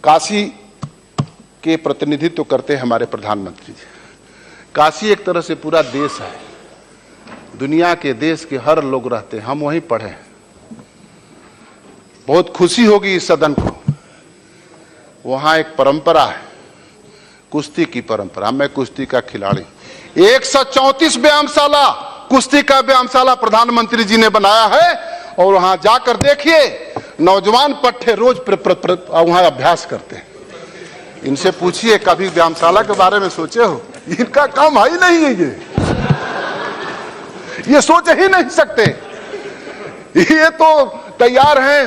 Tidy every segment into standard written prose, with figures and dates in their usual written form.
काशी के प्रतिनिधित्व करते हैं हमारे प्रधानमंत्री जी। काशी एक तरह से पूरा देश है, दुनिया के देश के हर लोग रहते हैं, हम वहीं पढ़े। बहुत खुशी होगी इस सदन को, वहां एक परंपरा है, कुश्ती की परंपरा। मैं कुश्ती का खिलाड़ी, 134 व्यायामशाला, कुश्ती का व्यायामशाला प्रधानमंत्री जी ने बनाया है। और वहां जाकर देखिए, नौजवान पट्टे रोज वहां अभ्यास करते हैं। इनसे पूछिए कभी व्यायामशाला के बारे में सोचे हो? इनका काम है ही नहीं है, ये सोच ही नहीं सकते। ये तो तैयार हैं।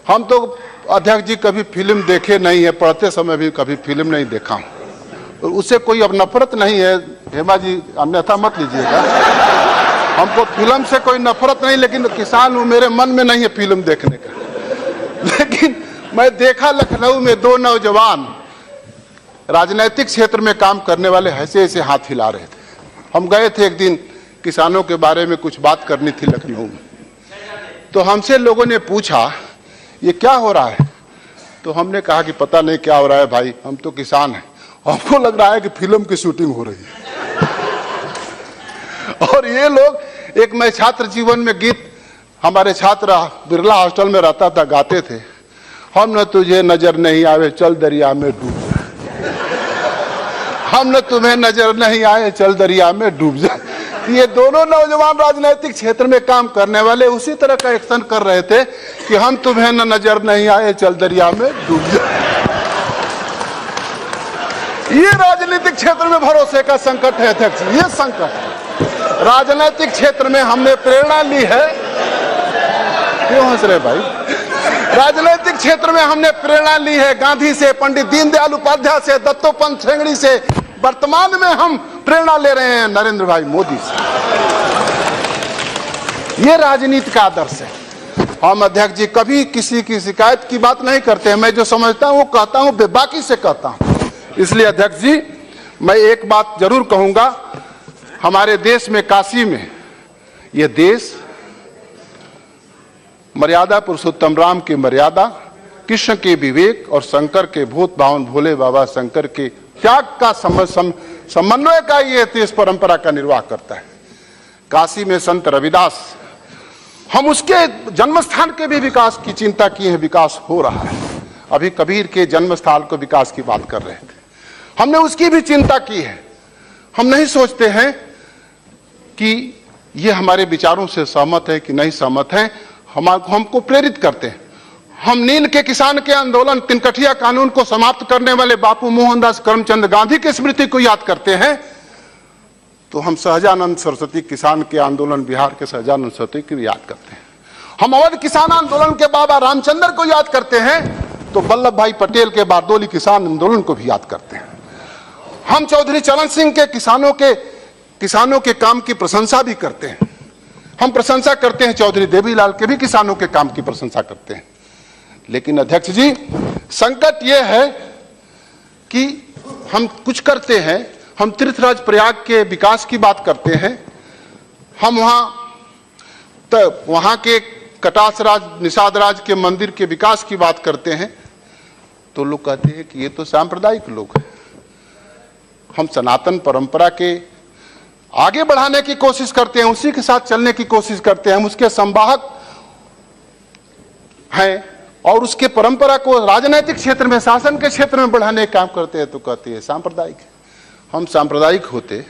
हम तो अध्यक्ष जी कभी फिल्म देखे नहीं है, पढ़ते समय भी कभी फिल्म नहीं देखा हूं। उससे कोई अब नफरत नहीं है, हेमा जी अन्यथा मत लीजिएगा। हमको फिल्म से कोई नफरत नहीं, लेकिन किसान हूं, मेरे मन में नहीं है फिल्म देखने का। लेकिन मैं देखा लखनऊ में 2 नौजवान राजनीतिक क्षेत्र में काम करने वाले ऐसे ऐसे हाथ हिला रहे थे। हम गए थे एक दिन, किसानों के बारे में कुछ बात करनी थी लखनऊ में, तो हमसे लोगों ने पूछा ये क्या हो रहा है? तो हमने कहा कि पता नहीं क्या हो रहा है भाई, हम तो किसान हैं, हमको लग रहा है कि फिल्म की शूटिंग हो रही है। और ये लोग, एक मैं छात्र जीवन में गीत, हमारे छात्र बिरला हॉस्टल में रहता था, गाते थे, हम न तुझे नजर नहीं आवे चल दरिया में डूब जा, हम न तुम्हें नजर नहीं आए चल दरिया में डूब जा। ये दोनों नौजवान राजनीतिक क्षेत्र में काम करने वाले उसी तरह का एक्शन कर रहे थे कि हम तुम्हें न नजर नहीं आए चल दरिया में डूब जा। ये राजनीतिक क्षेत्र में भरोसे का संकट है अध्यक्ष, ये संकट है। राजनीतिक क्षेत्र में हमने प्रेरणा ली है, क्यों हंस रहे भाई? राजनीतिक क्षेत्र में हमने प्रेरणा ली है गांधी से, पंडित दीनदयाल उपाध्याय से, दत्तोपंत ठेंगड़ी से। वर्तमान में हम प्रेरणा ले रहे हैं नरेंद्र भाई मोदी से। ये राजनीति का आदर्श है। हम अध्यक्ष जी कभी किसी की शिकायत की बात नहीं करते हैं। मैं जो समझता हूं वो कहता हूं, बेबाकी से कहता हूं। इसलिए अध्यक्ष जी मैं एक बात जरूर कहूंगा, हमारे देश में, काशी में, यह देश मर्यादा पुरुषोत्तम राम की मर्यादा, कृष्ण के विवेक और शंकर के भूत भावन भोले बाबा शंकर के त्याग का समन्वय का ये देश परंपरा का निर्वाह करता है। काशी में संत रविदास, हम उसके जन्म स्थान के भी विकास की चिंता किए हैं, विकास हो रहा है। अभी कबीर के जन्म स्थान को विकास की बात कर रहे थे, हमने उसकी भी चिंता की है। हम नहीं सोचते हैं कि ये हमारे विचारों से सहमत है कि नहीं सहमत है, हमको प्रेरित करते हैं। हम नील के किसान के आंदोलन, तिनकठिया कानून को समाप्त करने वाले बापू मोहनदास करमचंद गांधी की स्मृति को याद करते हैं, तो हम सहजानंद सरस्वती किसान के आंदोलन, बिहार के सहजानंद सरस्वती को याद करते हैं। हम अवध किसान आंदोलन के बाबा रामचंद्र को याद करते हैं, तो वल्लभ भाई पटेल के बारदोली किसान आंदोलन को भी याद करते हैं। हम चौधरी चरण सिंह के किसानों के काम की प्रशंसा भी करते हैं। हम प्रशंसा करते हैं चौधरी देवीलाल के भी किसानों के काम की प्रशंसा करते हैं। लेकिन अध्यक्ष जी संकट यह है कि हम कुछ करते हैं, हम तीर्थराज प्रयाग के विकास की बात करते हैं, हम वहां के कटास राज, निषाद राज के मंदिर के विकास की बात करते हैं, तो लोग कहते हैं कि ये तो सांप्रदायिक लोग हैं। हम सनातन परंपरा के आगे बढ़ाने की कोशिश करते हैं, उसी के साथ चलने की कोशिश करते हैं, हम उसके संवाहक हैं और उसके परंपरा को राजनीतिक क्षेत्र में, शासन के क्षेत्र में बढ़ाने का काम करते हैं, तो कहते हैं सांप्रदायिक है। हम सांप्रदायिक होते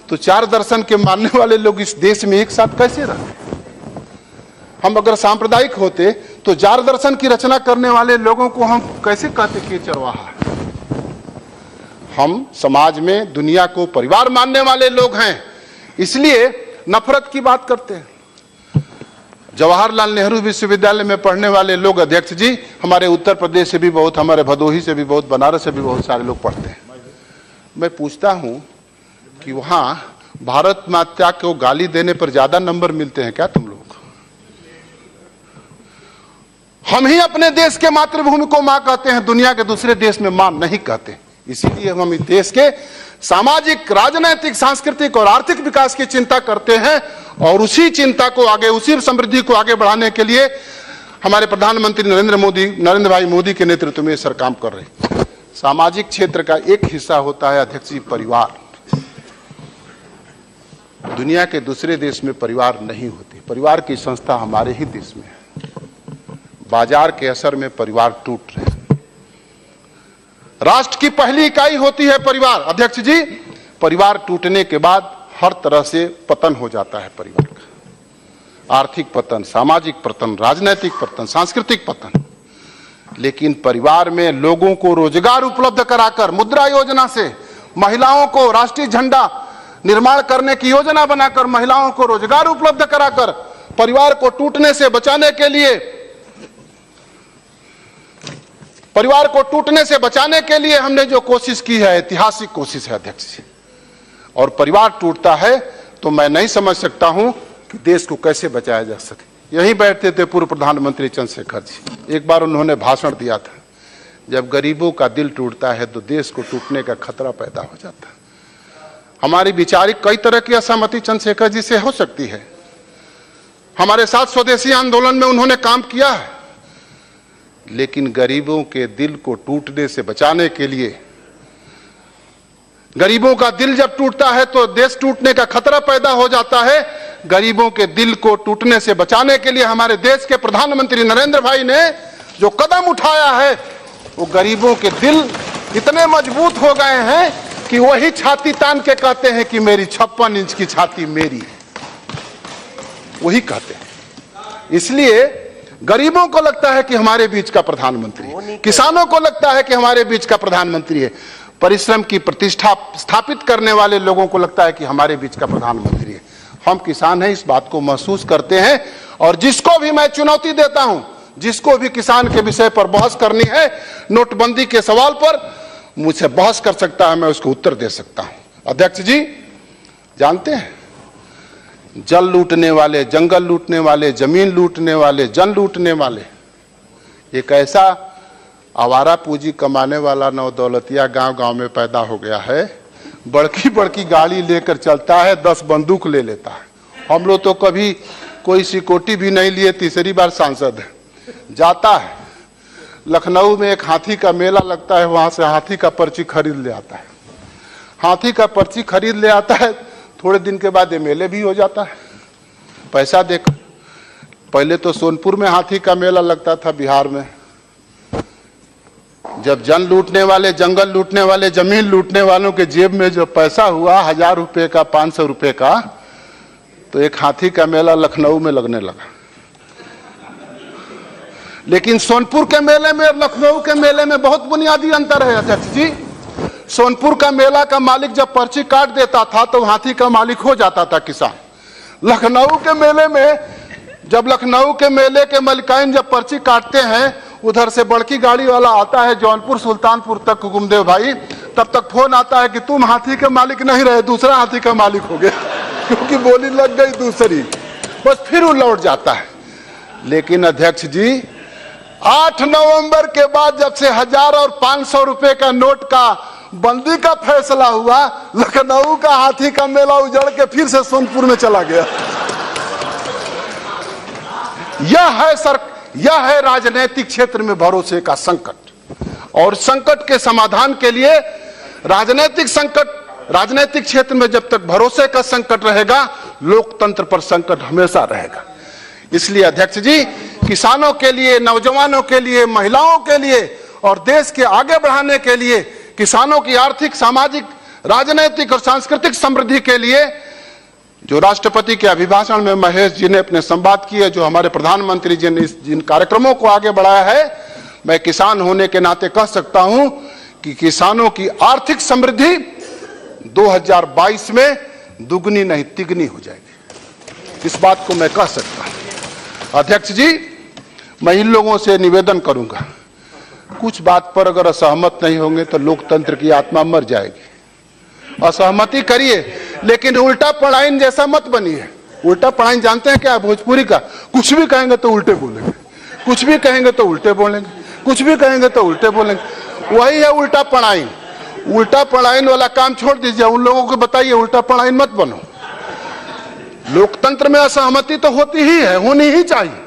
तो 4 दर्शन के मानने वाले लोग इस देश में एक साथ कैसे रहते? हम अगर सांप्रदायिक होते तो 4 दर्शन की रचना करने वाले लोगों को हम कैसे कहते कि चरवाहा? हम समाज में दुनिया को परिवार मानने वाले लोग हैं, इसलिए नफरत की बात करते हैं। जवाहरलाल नेहरू विश्वविद्यालय में पढ़ने वाले लोग अध्यक्ष जी हमारे उत्तर प्रदेश से भी बहुत, हमारे भदोही से भी बहुत, बनारस से भी बहुत सारे लोग पढ़ते हैं। मैं पूछता हूं कि वहां भारत माता को गाली देने पर ज्यादा नंबर मिलते हैं क्या तुम लोग? हम ही अपने देश के मातृभूमि को मां कहते हैं, दुनिया के दूसरे देश में मां नहीं कहते। इसीलिए हम इस देश के सामाजिक, राजनीतिक, सांस्कृतिक और आर्थिक विकास की चिंता करते हैं और उसी चिंता को आगे, उसी समृद्धि को आगे बढ़ाने के लिए हमारे प्रधानमंत्री नरेंद्र भाई मोदी के नेतृत्व में सर काम कर रहे। सामाजिक क्षेत्र का एक हिस्सा होता है अध्यक्ष जी परिवार। दुनिया के दूसरे देश में परिवार नहीं होती। परिवार की संस्था हमारे ही देश में है। बाजार के असर में परिवार टूट रहे हैं। राष्ट्र की पहली इकाई होती है परिवार। अध्यक्ष जी, परिवार टूटने के बाद हर तरह से पतन हो जाता है परिवार का। आर्थिक पतन, सामाजिक पतन, राजनीतिक पतन, सांस्कृतिक पतन। लेकिन परिवार में लोगों को रोजगार उपलब्ध कराकर मुद्रा योजना से महिलाओं को राष्ट्रीय झंडा निर्माण करने की योजना बनाकर महिलाओं को रोजगार उपलब्ध कराकर परिवार को टूटने से बचाने के लिए हमने जो कोशिश की है, ऐतिहासिक कोशिश है अध्यक्ष जी। और परिवार टूटता है तो मैं नहीं समझ सकता हूं कि देश को कैसे बचाया जा सके। यहीं बैठते थे पूर्व प्रधानमंत्री चंद्रशेखर जी। एक बार उन्होंने भाषण दिया था, जब गरीबों का दिल टूटता है तो देश को टूटने का खतरा पैदा हो जाता है। हमारी वैचारिक कई तरह की असहमति चंद्रशेखर जी से हो सकती है। हमारे साथ स्वदेशी आंदोलन में उन्होंने काम किया है, लेकिन गरीबों के दिल को टूटने से बचाने के लिए, गरीबों का दिल जब टूटता है तो देश टूटने का खतरा पैदा हो जाता है। गरीबों के दिल को टूटने से बचाने के लिए हमारे देश के प्रधानमंत्री नरेंद्र भाई ने जो कदम उठाया है, वो गरीबों के दिल इतने मजबूत हो गए हैं कि वही छाती तान के कहते हैं कि मेरी 56 इंच की छाती मेरी है। वही कहते हैं। इसलिए गरीबों को लगता है कि हमारे बीच का प्रधानमंत्री है, किसानों को लगता है कि हमारे बीच का प्रधानमंत्री है, परिश्रम की प्रतिष्ठा स्थापित करने वाले लोगों को लगता है कि हमारे बीच का प्रधानमंत्री है। हम किसान हैं, इस बात को महसूस करते हैं। और जिसको भी मैं चुनौती देता हूं, जिसको भी किसान के विषय पर बहस करनी है, नोटबंदी के सवाल पर मुझसे बहस कर सकता है, मैं उसको उत्तर दे सकता हूं। अध्यक्ष जी, जानते हैं, जल लूटने वाले, जंगल लूटने वाले, जमीन लूटने वाले, जन लूटने वाले, एक ऐसा आवारा पूंजी कमाने वाला नौदौलतिया गांव-गांव में पैदा हो गया है। बड़की बड़की गाड़ी लेकर चलता है, 10 बंदूक ले लेता है। हम लोग तो कभी कोई सिक्योरिटी भी नहीं लिए, तीसरी बार सांसद है। जाता है लखनऊ में, एक हाथी का मेला लगता है, वहां से हाथी का पर्ची खरीद ले आता है। हाथी का पर्ची खरीद ले आता है, थोड़े दिन के बाद एमएलए भी हो जाता है पैसा देकर। पहले तो सोनपुर में हाथी का मेला लगता था, बिहार में। जब जन लूटने वाले, जंगल लूटने वाले, जमीन लूटने वालों के जेब में जो पैसा हुआ 1000 रुपए का, 500 रुपए का, तो एक हाथी का मेला लखनऊ में लगने लगा। लेकिन सोनपुर के मेले में और लखनऊ के मेले में बहुत बुनियादी अंतर है अध्यक्ष जी। सोनपुर का मेला का मालिक जब पर्ची काट देता था तो हाथी का मालिक हो जाता था किसान। लखनऊ के मेले में, जब लखनऊ के मेले के मलिकाइन जब पर्ची काटते हैं, उधर से बड़की गाड़ी वाला आता है जौनपुर सुल्तानपुर तक, गुमदेव भाई, तब तक फोन आता है कि तुम हाथी के मालिक नहीं रहे, दूसरा हाथी का मालिक हो गया, क्योंकि बोली लग गई दूसरी। बस फिर वो लौट जाता है। लेकिन अध्यक्ष जी, 8 नवंबर के बाद जब से 1000 और 500 रुपए का नोट का बंदी का फैसला हुआ, लखनऊ का हाथी का मेला उजड़ के फिर से सोनपुर में चला गया। यह है राजनीतिक क्षेत्र में भरोसे का संकट। और संकट के समाधान के लिए राजनीतिक क्षेत्र में जब तक भरोसे का संकट रहेगा, लोकतंत्र पर संकट हमेशा रहेगा। इसलिए अध्यक्ष जी, किसानों के लिए, नौजवानों के लिए, महिलाओं के लिए और देश के आगे बढ़ाने के लिए, किसानों की आर्थिक, सामाजिक, राजनीतिक और सांस्कृतिक समृद्धि के लिए जो राष्ट्रपति के अभिभाषण में महेश जी ने अपने संवाद किए, जो हमारे प्रधानमंत्री जी ने जिन कार्यक्रमों को आगे बढ़ाया है, मैं किसान होने के नाते कह सकता हूं कि किसानों की आर्थिक समृद्धि 2022 में दुगनी नहीं तिगनी हो जाएगी। इस बात को मैं कह सकता हूं। अध्यक्ष जी, मैं इन लोगों से निवेदन करूंगा, कुछ बात पर अगर असहमत नहीं होंगे तो लोकतंत्र की आत्मा मर जाएगी। असहमति करिए, लेकिन उल्टा पढ़ाइन जैसा मत बनिए। उल्टा पढ़ाइन जानते हैं क्या? भोजपुरी का कुछ भी कहेंगे तो उल्टे बोलेंगे, कुछ भी कहेंगे तो उल्टे बोलेंगे, कुछ भी कहेंगे तो उल्टे बोलेंगे। वही है उल्टा पढ़ाइन। उल्टा पढ़ाइन वाला काम छोड़ दीजिए, उन लोगों को बताइए उल्टा पढ़ाइन मत बनो। लोकतंत्र में असहमति तो होती ही है, होनी ही चाहिए।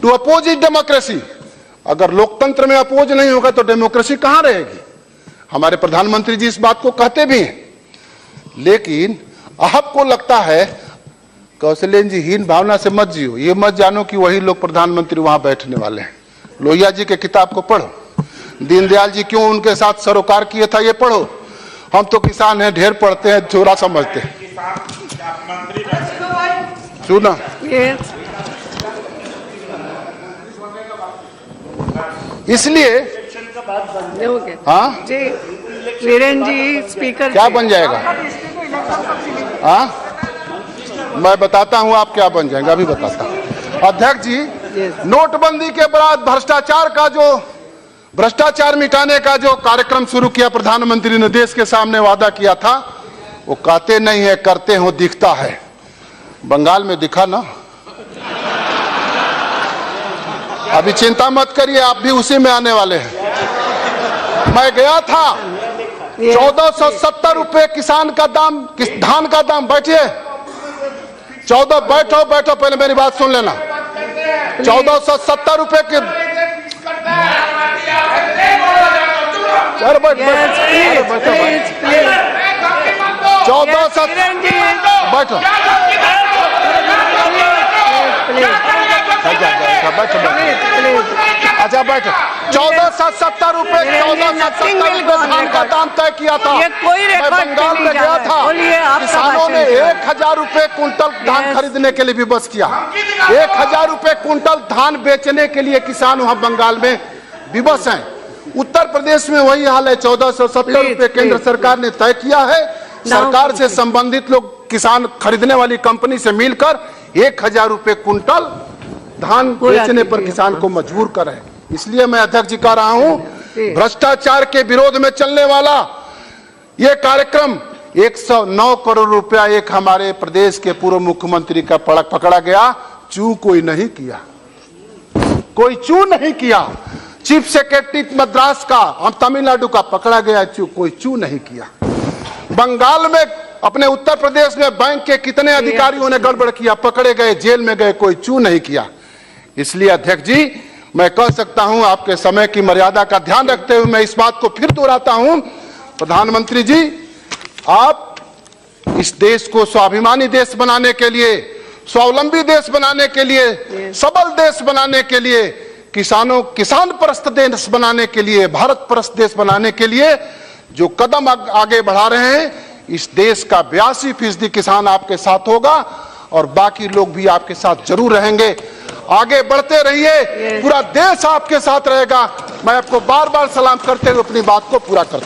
To oppose is democracy. अगर लोकतंत्र में अपोज नहीं होगा तो डेमोक्रेसी कहां रहेगी? हमारे प्रधानमंत्री जी इस बात को कहते भी हैं। लेकिन आपको लगता है कौशलेन जी, हीन भावना से मत जियो, ये मत जानो कि वही लोग प्रधानमंत्री वहां बैठने वाले हैं। लोहिया जी के किताब को पढ़ो, दीनदयाल जी क्यों उनके साथ सरोकार किए था ये पढ़ो। हम तो किसान हैं, ढेर पढ़ते हैं, थोड़ा समझते हैं। सुना इसलिए हाँ जी, वीरेंद्र जी स्पीकर क्या बन जाएगा? हाँ मैं बताता हूं आप क्या बन जाएंगे, अभी बताता हूं। अध्यक्ष जी, नोटबंदी के बाद भ्रष्टाचार मिटाने का जो कार्यक्रम शुरू किया प्रधानमंत्री ने, देश के सामने वादा किया था, वो कहते नहीं है, करते हो दिखता है। बंगाल में दिखा ना। अभी चिंता मत करिए, आप भी उसी में आने वाले हैं। मैं गया था, 1470 रुपए किसान का दाम, धान का दाम। बैठिए, 14 बैठो पहले मेरी बात सुन लेना। 1470 रुपए के 14 बैठो अच्छा बैठो। 1470 रुपए धान का दाम तय किया था। मैं बंगाल में गया था, किसानों ने 1000 रुपए कुंटल धान खरीदने के लिए विवश किया। 1000 रुपए कुंटल धान बेचने के लिए किसान वहां बंगाल में विवश हैं। उत्तर प्रदेश में वही हाल है। 1470 रुपए केंद्र सरकार ने तय किया है। सरकार से संबंधित लोग किसान खरीदने वाली कंपनी से मिलकर 1000 रुपए कुंटल धान बेचने पर किसान को मजबूर कर रहे हैं। इसलिए मैं अध्यक्ष जी कह रहा हूं, भ्रष्टाचार के विरोध में चलने वाला यह कार्यक्रम 109 करोड़ रुपया एक हमारे प्रदेश के पूर्व मुख्यमंत्री का पकड़ा गया। चू कोई नहीं किया, कोई चू नहीं किया। चीफ सेक्रेटरी मद्रास का, हम तमिलनाडु का पकड़ा गया, कोई चू नहीं किया। बंगाल में, अपने उत्तर प्रदेश में बैंक के कितने अधिकारियों ने गड़बड़ किया, पकड़े गए, जेल में गए, कोई चू नहीं किया। इसलिए अध्यक्ष जी, मैं कह सकता हूं, आपके समय की मर्यादा का ध्यान रखते हुए मैं इस बात को फिर दोहराता हूं, प्रधानमंत्री जी, आप इस देश को स्वाभिमानी देश बनाने के लिए, स्वावलंबी देश बनाने के लिए, सबल देश बनाने के लिए, किसान परस्त देश बनाने के लिए, भारत परस्त देश बनाने के लिए जो कदम आगे बढ़ा रहे हैं, इस देश का 82% किसान आपके साथ होगा और बाकी लोग भी आपके साथ जरूर रहेंगे। आगे बढ़ते रहिए, पूरा देश आपके साथ रहेगा। मैं आपको बार बार सलाम करते हुए अपनी बात को पूरा करता हूं।